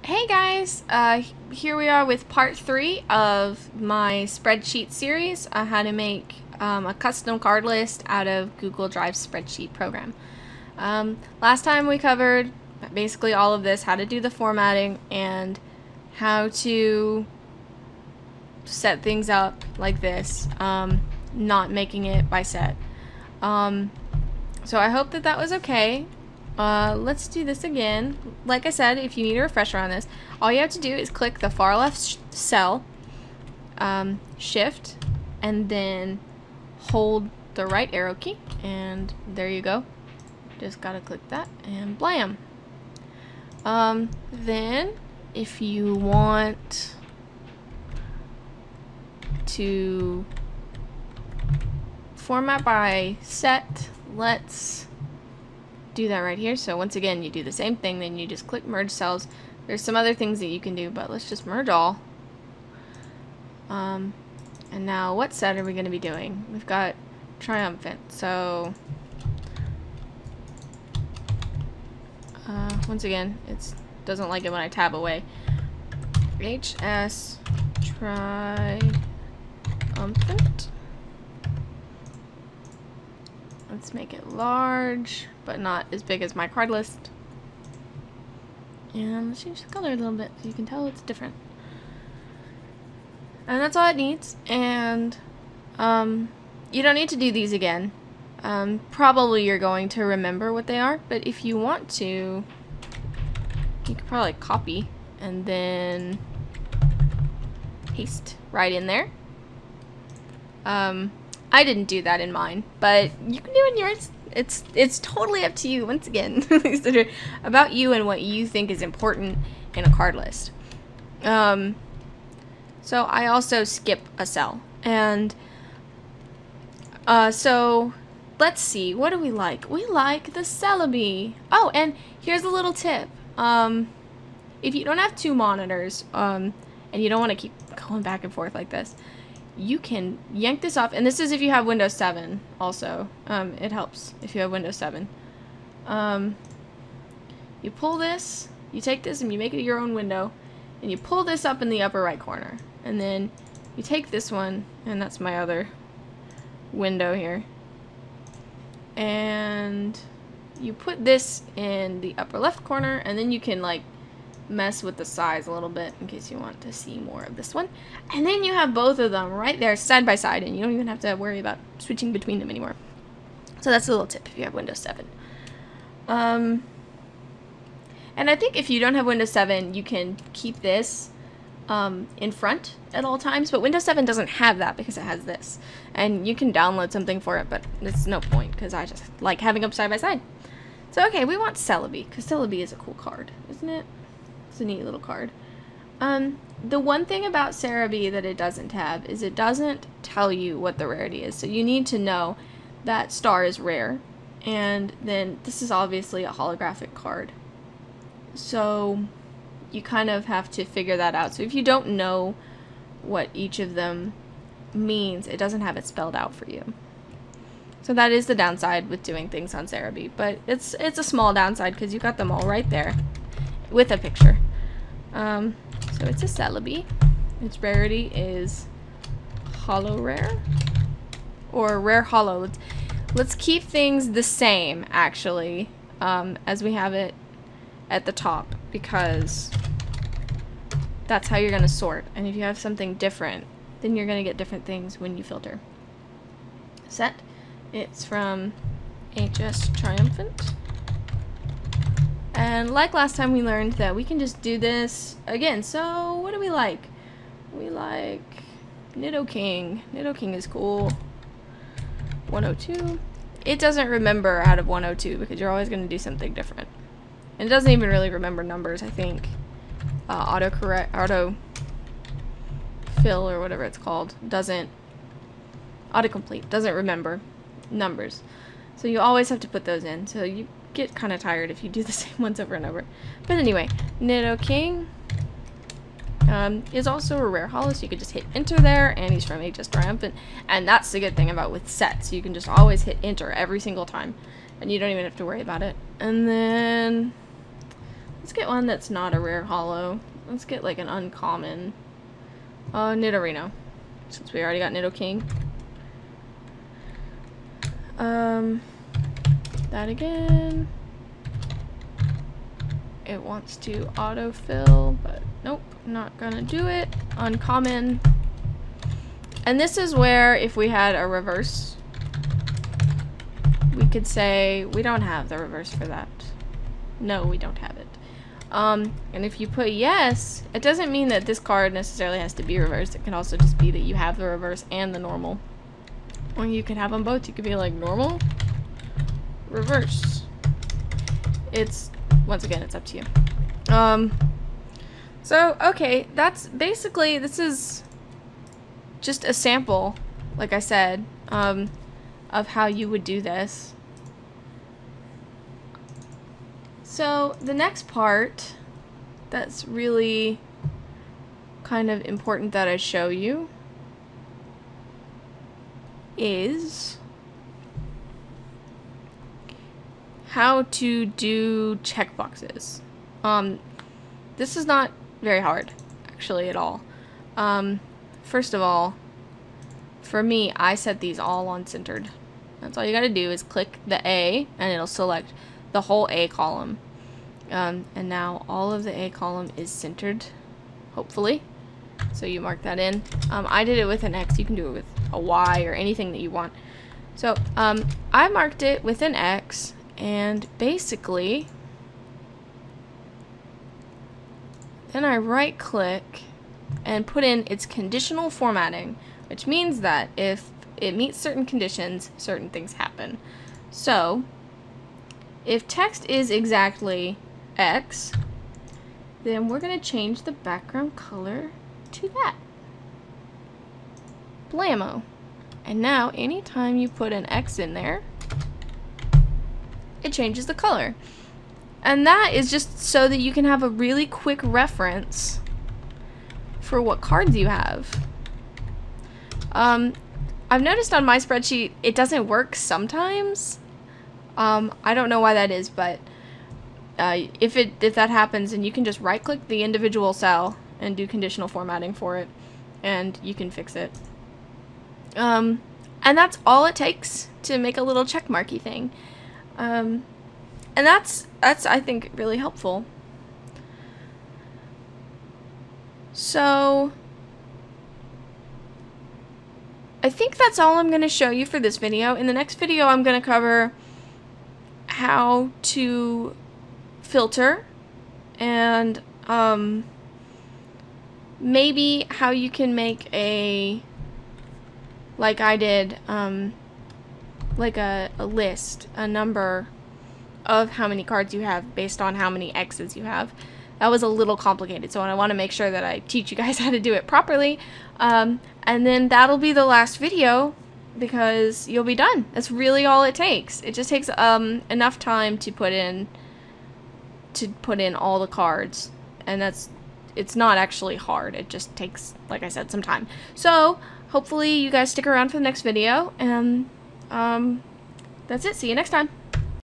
Hey guys, here we are with part 3 of my spreadsheet series on how to make a custom card list out of Google Drive spreadsheet program. Last time we covered basically all of this, how to do the formatting and how to set things up like this, not making it by set. So I hope that was okay. Let's do this again. Like I said, if you need a refresher on this, all you have to do is click the far left cell, shift, and then hold the right arrow key, and there you go. Just gotta click that, and blam. Then, if you want to format by set, let's do that right here. So once again, you do the same thing, then you just click merge cells. There's some other things that you can do, but let's just merge all. And now what set are we going to be doing? We've got triumphant, so once again, it doesn't like it when I tab away. HS triumphant. Let's make it large, but not as big as my card list. And let's change the color a little bit so you can tell it's different. And that's all it needs. And you don't need to do these again. Probably you're going to remember what they are, but if you want to, you could probably copy and then paste right in there. I didn't do that in mine, but you can do it in yours. It's totally up to you. Once again, these are about you and what you think is important in a card list. So I also skip a cell, and so let's see. What do we like? We like the Celebi. Oh, and here's a little tip. If you don't have two monitors, and you don't want to keep going back and forth like this, you can yank this off, and this is if you have Windows 7 also. It helps if you have Windows 7. You pull this, you take this and you make it your own window, and you pull this up in the upper right corner, and then you take this one, and that's my other window here, and you put this in the upper left corner, and then you can like mess with the size a little bit in case you want to see more of this one, and then you have both of them right there side by side, and you don't even have to worry about switching between them anymore. So that's a little tip if you have Windows 7. And I think if you don't have Windows 7, you can keep this in front at all times, but Windows 7 doesn't have that because it has this, and you can download something for it, but it's no point because I just like having them side by side. So okay, we want Celebi because Celebi is a cool card, isn't it? It's a neat little card. The one thing about Celebi that it doesn't have is it doesn't tell you what the rarity is. So you need to know that star is rare. And then this is obviously a holographic card. So you kind of have to figure that out. So if you don't know what each of them means, it doesn't have it spelled out for you. So that is the downside with doing things on Celebi. But it's a small downside because you got them all right there with a picture. So it's a Celebi. Its rarity is holo rare or rare holo. Let's keep things the same actually, as we have it at the top, because that's how you're gonna sort. And if you have something different, then you're gonna get different things when you filter. Set. It's from HS Triumphant. And like last time, we learned that we can just do this again. So what do we like? We like Nidoking. Nidoking is cool. 102. It doesn't remember out of 102 because you're always going to do something different. And it doesn't even really remember numbers, I think. Autofill or whatever it's called doesn't. Autocomplete doesn't remember numbers. So you always have to put those in. So you get kind of tired if you do the same ones over and over. But anyway, Nidoking is also a rare holo, so you could just hit enter there, and he's from HS Triumphant. And that's the good thing about with sets. You can just always hit enter every single time, and you don't even have to worry about it. And then Let's get one that's not a rare holo. Let's get like an uncommon. Nidorino. Since we already got Nidoking. That again. It wants to autofill, but nope, not gonna do it. Uncommon. And this is where, if we had a reverse, we could say, we don't have the reverse for that. No, we don't have it. And if you put yes, it doesn't mean that this card necessarily has to be reversed. It can also just be that you have the reverse and the normal. Or you could have them both. You could be like normal, reverse. It's, once again, it's up to you. So, okay, that's basically, this is just a sample, like I said, of how you would do this. So, the next part that's really kind of important that I show you is how to do checkboxes. This is not very hard, actually, at all. First of all, for me, I set these all on centered. That's all you gotta do is click the A, and it'll select the whole A column. And now all of the A column is centered, hopefully. So you mark that in. I did it with an X. You can do it with a Y or anything that you want. So I marked it with an X, and basically then I right click and put in its conditional formatting, which means that if it meets certain conditions, certain things happen. So if text is exactly X, then we're going to change the background color to that. Blammo. And now anytime you put an X in there, it changes the color. And that is just so that you can have a really quick reference for what cards you have. I've noticed on my spreadsheet it doesn't work sometimes. I don't know why that is, but if that happens, then you can just right click the individual cell and do conditional formatting for it, and you can fix it. And that's all it takes to make a little check marky thing. And that's I think really helpful. So I think that's all I'm going to show you for this video. In the next video, I'm going to cover how to filter and maybe how you can make a, like I did, like a list, a number of how many cards you have based on how many X's you have. That was a little complicated, so I want to make sure that I teach you guys how to do it properly. And then that'll be the last video because you'll be done. That's really all it takes. It just takes enough time to put in all the cards, and it's not actually hard. It just takes, like I said, some time. So hopefully you guys stick around for the next video, and that's it. See you next time.